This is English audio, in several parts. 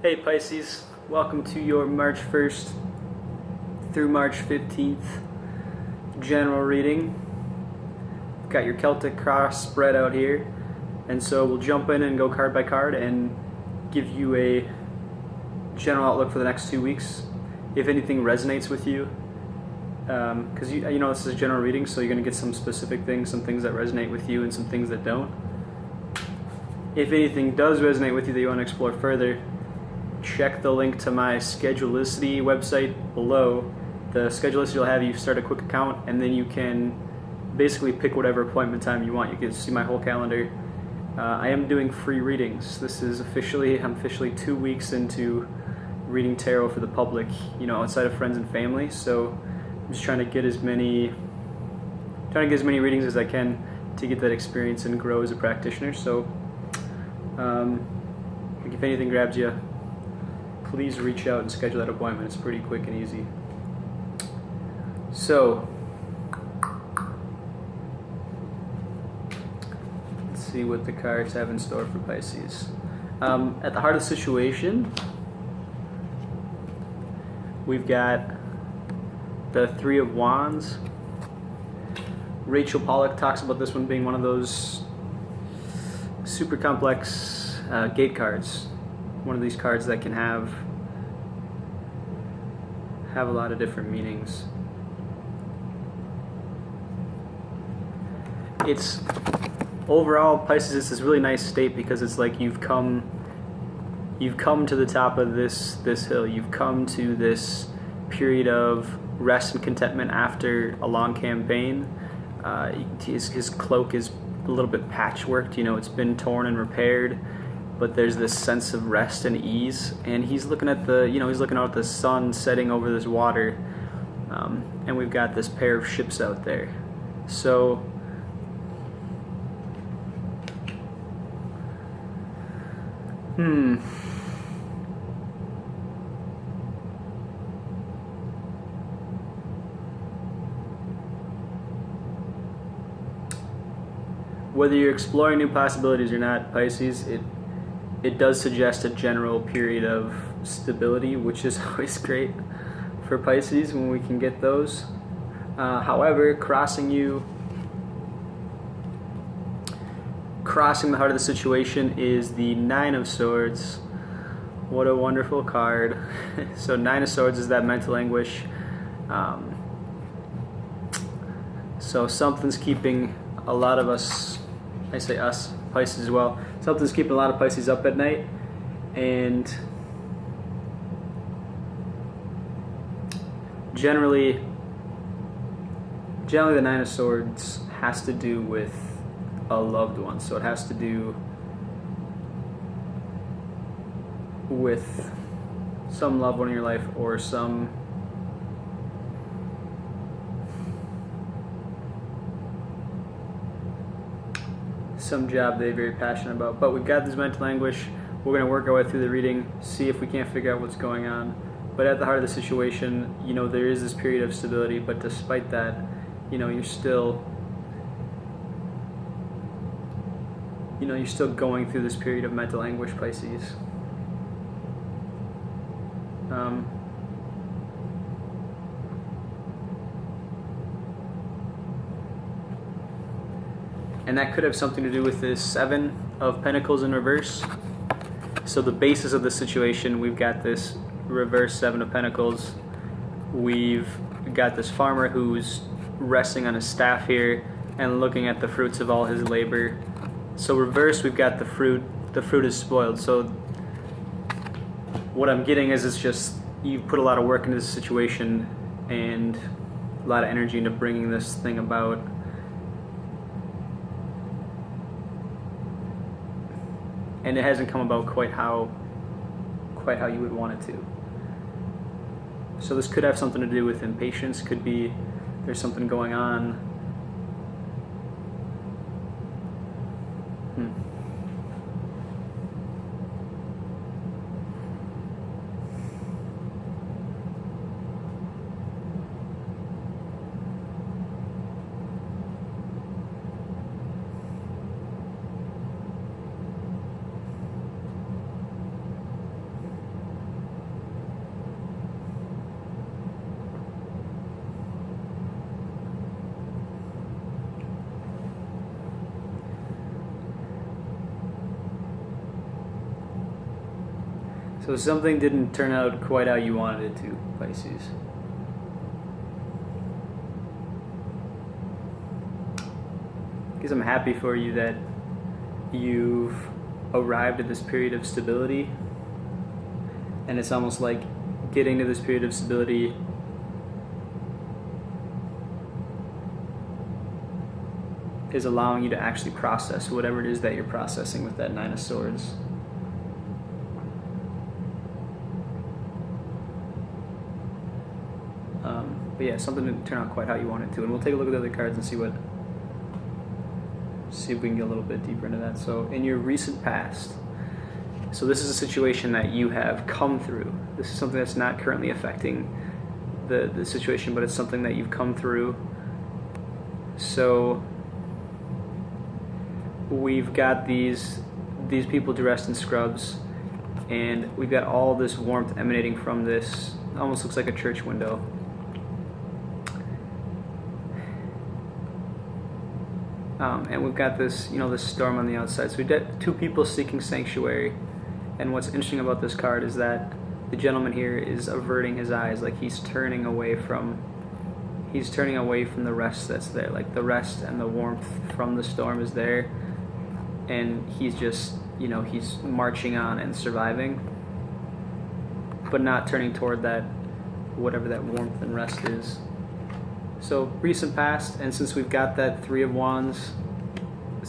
Hey Pisces, welcome to your March 1st through March 15th general reading. Got your Celtic cross spread out here, and so we'll jump in and go card by card and give you a general outlook for the next 2 weeks. If anything resonates with you, because you know this is a general reading, so you're going to get some specific things, some things that resonate with you and some things that don't. If anything does resonate with you that you want to explore further, check the link to my Schedulicity website below. The Schedulicity will have you start a quick account, and then you can basically pick whatever appointment time you want. You can see my whole calendar. I am doing free readings. I'm officially 2 weeks into reading tarot for the public, outside of friends and family. So I'm just trying to get as many readings as I can to get that experience and grow as a practitioner. So if anything grabs you, please reach out and schedule that appointment. It's pretty quick and easy. So, let's see what the cards have in store for Pisces. At the heart of the situation, we've got the Three of Wands. Rachel Pollack talks about this one being one of those super complex gate cards. One of these cards that can have a lot of different meanings. It's overall, Pisces, it's this really nice state because it's like you've come to the top of this hill. You've come to this period of rest and contentment after a long campaign. His cloak is a little bit patchworked. It's been torn and repaired, but there's this sense of rest and ease, and he's looking at the sun setting over this water, and we've got this pair of ships out there. So whether you're exploring new possibilities or not, Pisces, it does suggest a general period of stability, which is always great for Pisces when we can get those. However, crossing the heart of the situation is the Nine of Swords. What a wonderful card. So Nine of Swords is that mental anguish. So something's keeping a lot of us, I say us, Pisces as well, something's keeping a lot of Pisces up at night, and generally the Nine of Swords has to do with a loved one. So it has to do with some loved one in your life, or some job they're very passionate about. But we've got this mental anguish. We're going to work our way through the reading, see if we can't figure out what's going on. But at the heart of the situation, there is this period of stability, but despite that, you're still going through this period of mental anguish, Pisces. And that could have something to do with this Seven of Pentacles in reverse. So the basis of the situation, we've got this reverse Seven of Pentacles. We've got this farmer who's resting on his staff here and looking at the fruits of all his labor. So reverse, we've got the fruit. The fruit is spoiled. So what I'm getting is, it's just you put a lot of work into this situation and a lot of energy into bringing this thing about. And it hasn't come about quite how you would want it to. So this could have something to do with impatience. Could be there's something going on. So something didn't turn out quite how you wanted it to, Pisces. Because I'm happy for you that you've arrived at this period of stability, and it's almost like getting to this period of stability is allowing you to actually process whatever it is that you're processing with that Nine of Swords. But yeah, something didn't turn out quite how you wanted to, and we'll take a look at the other cards and see if we can get a little bit deeper into that. So in your recent past, so this is a situation that you have come through. This is something that's not currently affecting the situation, but it's something that you've come through. So we've got these people dressed in scrubs, and we've got all this warmth emanating from this. Almost looks like a church window. And we've got this, this storm on the outside. So we've got two people seeking sanctuary. And what's interesting about this card is that the gentleman here is averting his eyes, like he's turning away from the rest that's there. Like the rest and the warmth from the storm is there, and he's just, he's marching on and surviving, but not turning toward that, whatever that warmth and rest is. So recent past, and since we've got that Three of Wands, the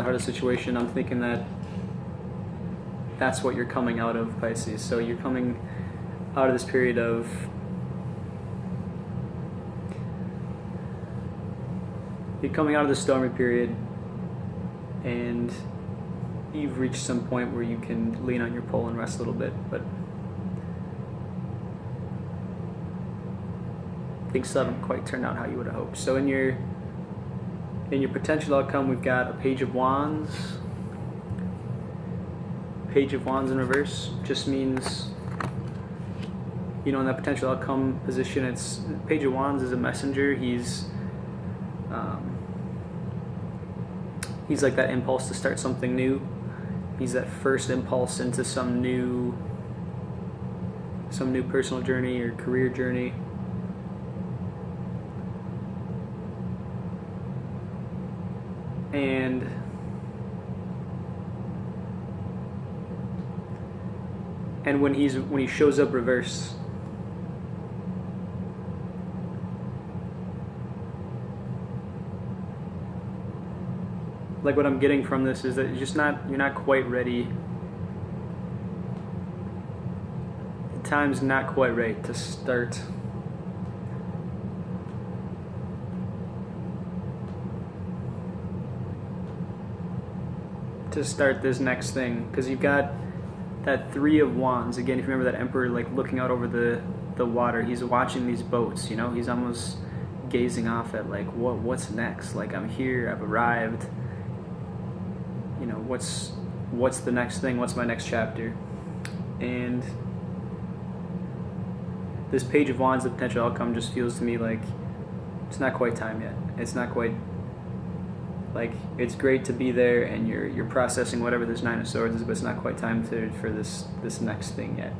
heart of the situation, I'm thinking that that's what you're coming out of, Pisces. So you're coming out of this period of the stormy period, and you've reached some point where you can lean on your pole and rest a little bit, but things still haven't quite turned out how you would have hoped. So in your potential outcome, we've got a Page of Wands. Page of Wands in reverse just means, in that potential outcome position, it's Page of Wands is a messenger. He's like that impulse to start something new. He's that first impulse into some new personal journey or career journey. And when he shows up reverse, like what I'm getting from this is that you're not quite ready. The time's not quite right to start this next thing, because you've got that Three of Wands. Again, if you remember that Emperor, like looking out over the water, he's watching these boats, he's almost gazing off at like, what's next? Like, I'm here, I've arrived, what's the next thing? What's my next chapter? And this Page of Wands, the potential outcome, just feels to me like it's not quite time yet. It's not quite, like, it's great to be there and you're processing whatever this Nine of Swords is, but it's not quite time for this next thing yet.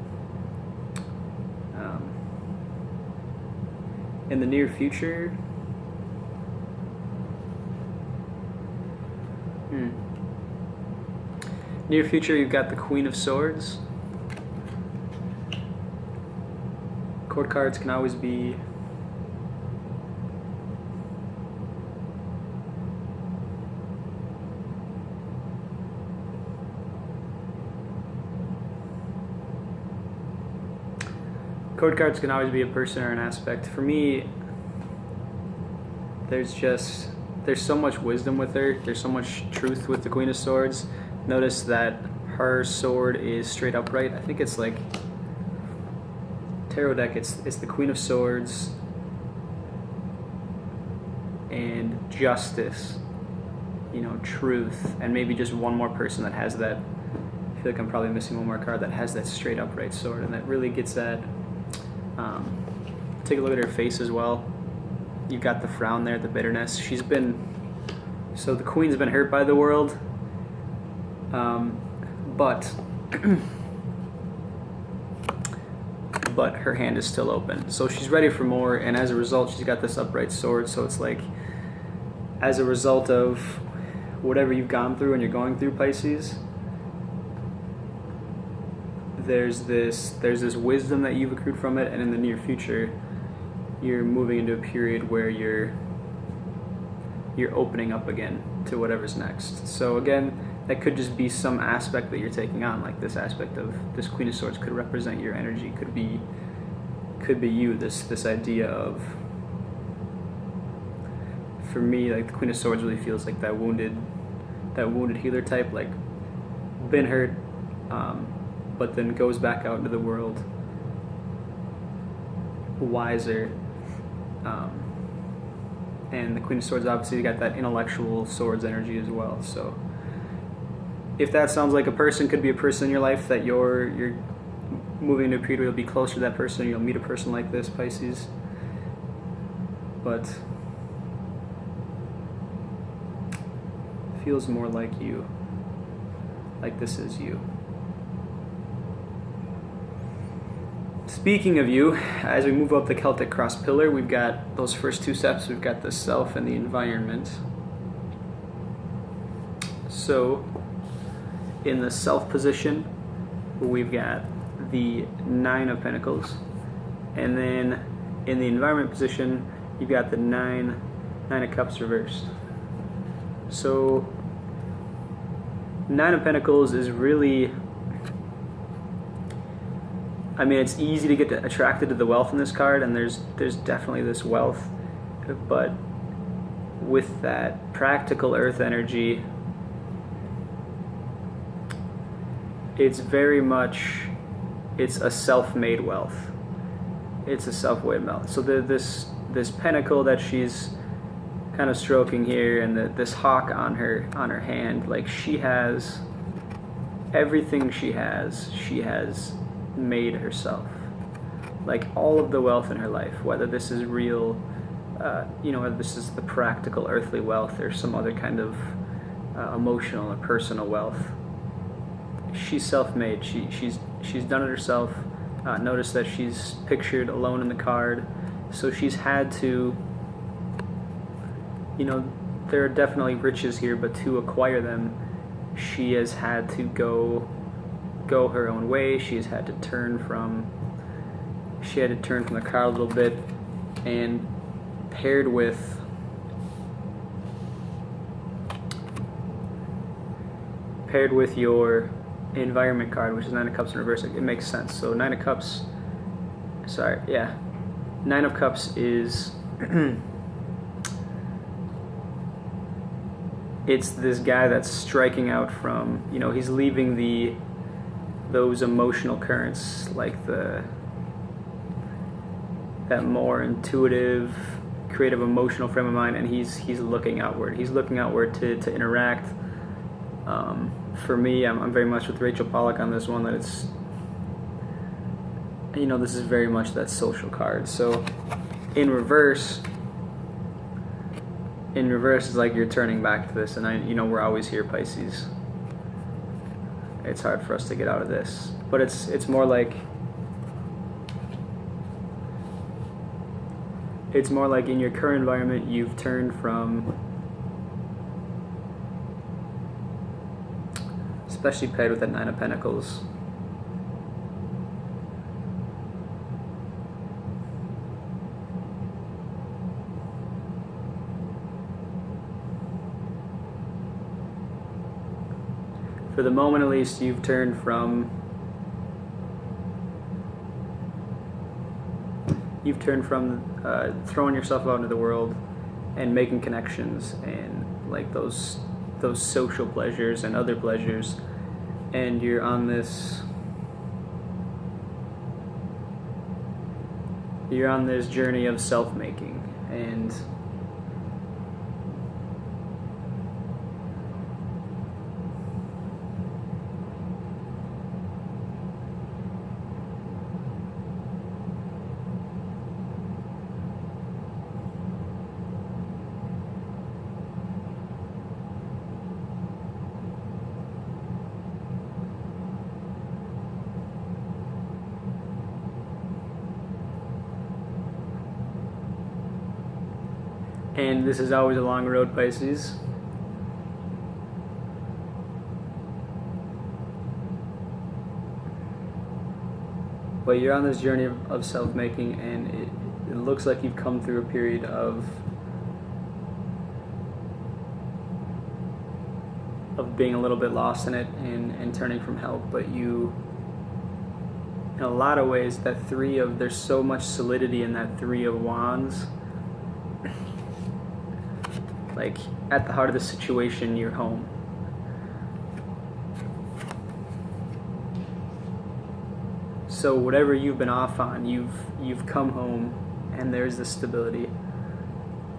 In the near future, you've got the Queen of Swords. Court cards can always be a person or an aspect. For me, there's so much wisdom with her. There's so much truth with the Queen of Swords. Notice that her sword is straight upright. I think it's like tarot deck. It's the Queen of Swords and justice, truth, and maybe just one more person that has that. I feel like I'm probably missing one more card that has that straight upright sword, and that really gets that. Take a look at her face as well. You've got the frown there, the bitterness. So the Queen's been hurt by the world, but but her hand is still open. So she's ready for more, and as a result, she's got this upright sword. So it's like, as a result of whatever you've gone through and you're going through, Pisces, there's this wisdom that you've accrued from it, and in the near future, you're moving into a period where you're opening up again to whatever's next. So again, that could just be some aspect that you're taking on, like this aspect of this Queen of Swords could represent your energy, could be you, this idea of, for me, like the Queen of Swords really feels like that wounded healer type, like been hurt, but then goes back out into the world wiser. And the Queen of Swords obviously got that intellectual swords energy as well. So if that sounds like a person, could be a person in your life that you're moving into a period where you'll be closer to that person, or you'll meet a person like this, Pisces. But feels more like you, like this is you. Speaking of you, as we move up the Celtic cross pillar, we've got those first two steps. We've got the self and the environment. So in the self position, we've got the Nine of Pentacles, and then in the environment position, you've got the Nine of Cups reversed. So Nine of Pentacles is really, I mean, it's easy to get attracted to the wealth in this card, and there's definitely this wealth, but with that practical earth energy, it's very much, it's a self-made wealth. It's a self-made wealth. So this pentacle that she's kind of stroking here, and this hawk on her hand, like she has everything she has made herself. Like all of the wealth in her life, whether this is real, whether this is the practical earthly wealth or some other kind of emotional or personal wealth, she's self-made. She's done it herself. Notice that she's pictured alone in the card, so she's had to, there are definitely riches here, but to acquire them, she has had to go her own way. She's had to turn from the card a little bit, and paired with your environment card, which is Nine of Cups in reverse, it makes sense. So Nine of Cups is it's this guy that's striking out from, he's leaving those emotional currents, like that more intuitive, creative, emotional frame of mind, and he's looking outward. He's looking outward to interact. For me, I'm very much with Rachel Pollack on this one, that it's, this is very much that social card. So in reverse is like you're turning back to this, and we're always here, Pisces. It's hard for us to get out of this, but it's more like in your current environment, you've turned from, especially paired with that Nine of Pentacles, for the moment at least, you've turned from throwing yourself out into the world and making connections and like those social pleasures and other pleasures, and you're on this journey of self-making. And And this is always a long road, Pisces. But you're on this journey of self-making, and it looks like you've come through a period of being a little bit lost in it and turning from help. But you, in a lot of ways, there's so much solidity in that Three of Wands. Like, at the heart of the situation, you're home. So whatever you've been off on, you've come home, and there's this stability.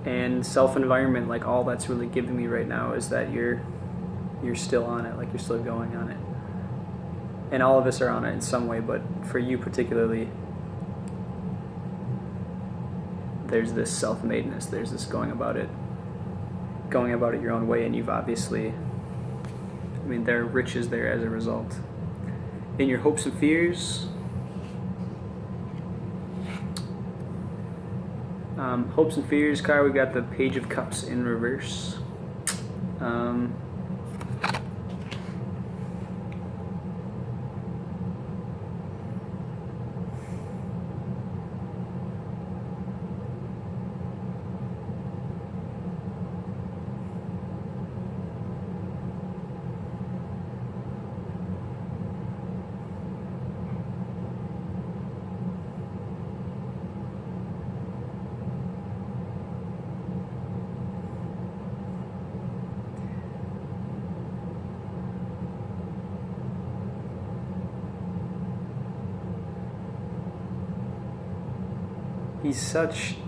And self-environment, like, all that's really giving me right now is that you're still on it, like you're still going on it. And all of us are on it in some way, but for you particularly, there's this self-madeness, there's this going about it your own way, and you've obviously, there are riches there as a result. In your hopes and fears, hopes and fears card, we've got the Page of Cups in reverse.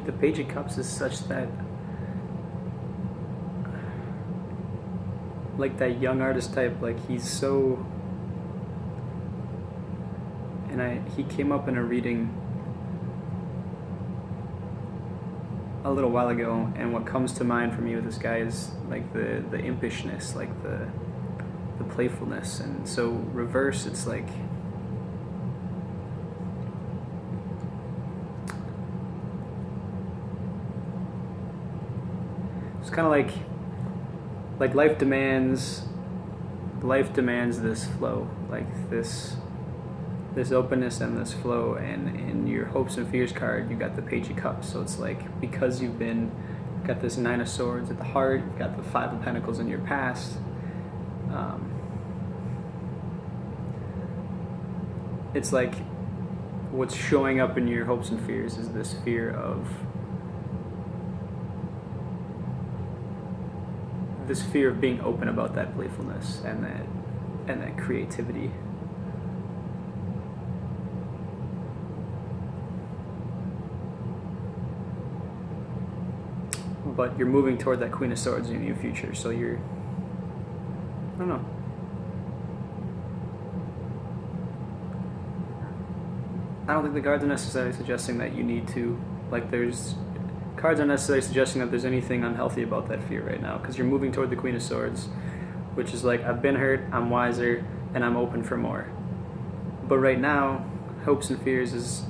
The Page of Cups is such that, like that young artist type, like he's so, and he came up in a reading a little while ago, and what comes to mind for me with this guy is like the impishness, like the playfulness. And so reverse, it's like, it's kind of like life demands this flow, like this openness and this flow. And in your hopes and fears card, you got the Page of Cups. So it's like, because you've got this Nine of Swords at the heart, you've got the Five of Pentacles in your past. It's like what's showing up in your hopes and fears is this fear of being open about that playfulness and that creativity. But you're moving toward that Queen of Swords in your future, so I don't know. I don't think the cards are necessarily suggesting that you need to, cards aren't necessarily suggesting that there's anything unhealthy about that fear right now, because you're moving toward the Queen of Swords, which is like, I've been hurt, I'm wiser, and I'm open for more. But right now, hopes and fears is,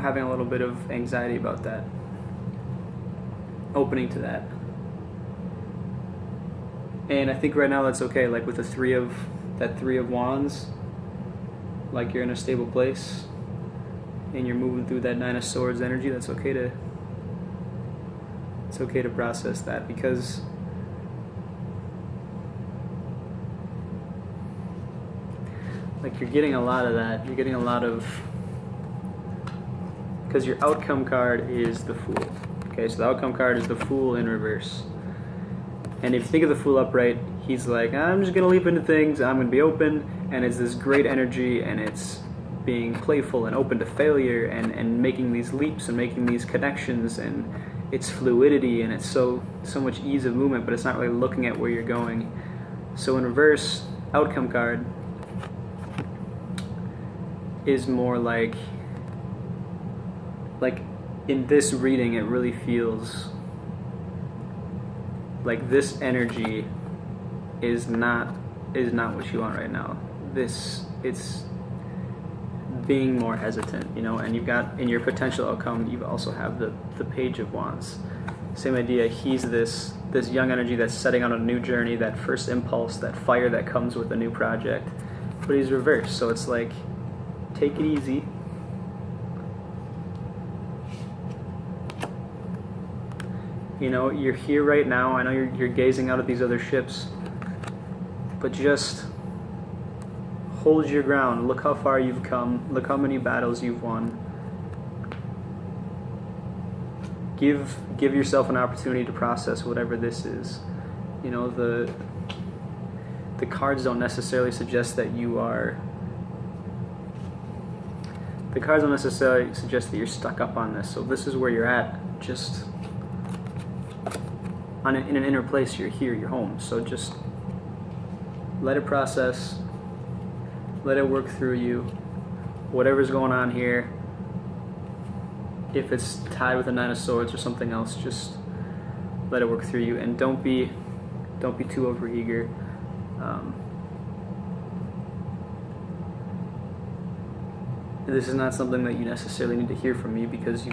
having a little bit of anxiety about that, opening to that. And I think right now that's okay, like with the Three of Wands, like you're in a stable place, and you're moving through that Nine of Swords energy. It's okay to process that, because like you're getting a lot of that. You're getting a lot of, because your outcome card is the Fool. Okay, so the outcome card is the Fool in reverse. And if you think of the Fool upright, he's like, I'm just gonna leap into things, I'm gonna be open, and it's this great energy, and it's being playful and open to failure, and making these leaps and making these connections, and it's fluidity, and it's so much ease of movement, but it's not really looking at where you're going. So in reverse, outcome card is more like in this reading, it really feels like this energy is not what you want right now. It's being more hesitant, and you've got in your potential outcome, you also have the Page of Wands. Same idea. He's this young energy that's setting on a new journey, that first impulse, that fire that comes with a new project. But he's reversed, so it's like, take it easy. You're here right now. I know you're gazing out at these other ships, but just hold your ground. Look how far you've come. Look how many battles you've won. Give yourself an opportunity to process whatever this is. The cards don't necessarily suggest that you are. The cards don't necessarily suggest that you're stuck up on this. So this is where you're at. Just in an inner place. You're here. You're home. So just let it process. Let it work through you. Whatever's going on here. If it's tied with a Nine of Swords or something else, just let it work through you, and don't be too overeager. This is not something that you necessarily need to hear from me, because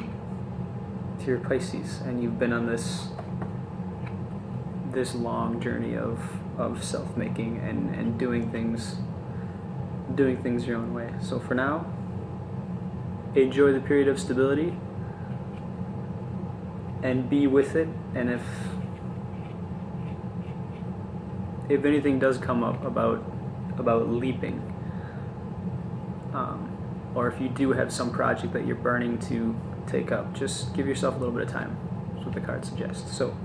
you're Pisces and you've been on this long journey of self-making and doing things your own way. So for now, enjoy the period of stability and be with it. And if anything does come up about leaping, or if you do have some project that you're burning to take up, just give yourself a little bit of time. That's what the cards suggest. So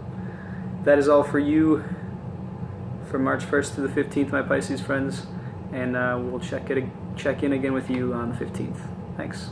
that is all for you for March 1st through the 15th, my Pisces friends, and we'll check in again with you on the 15th. Thanks.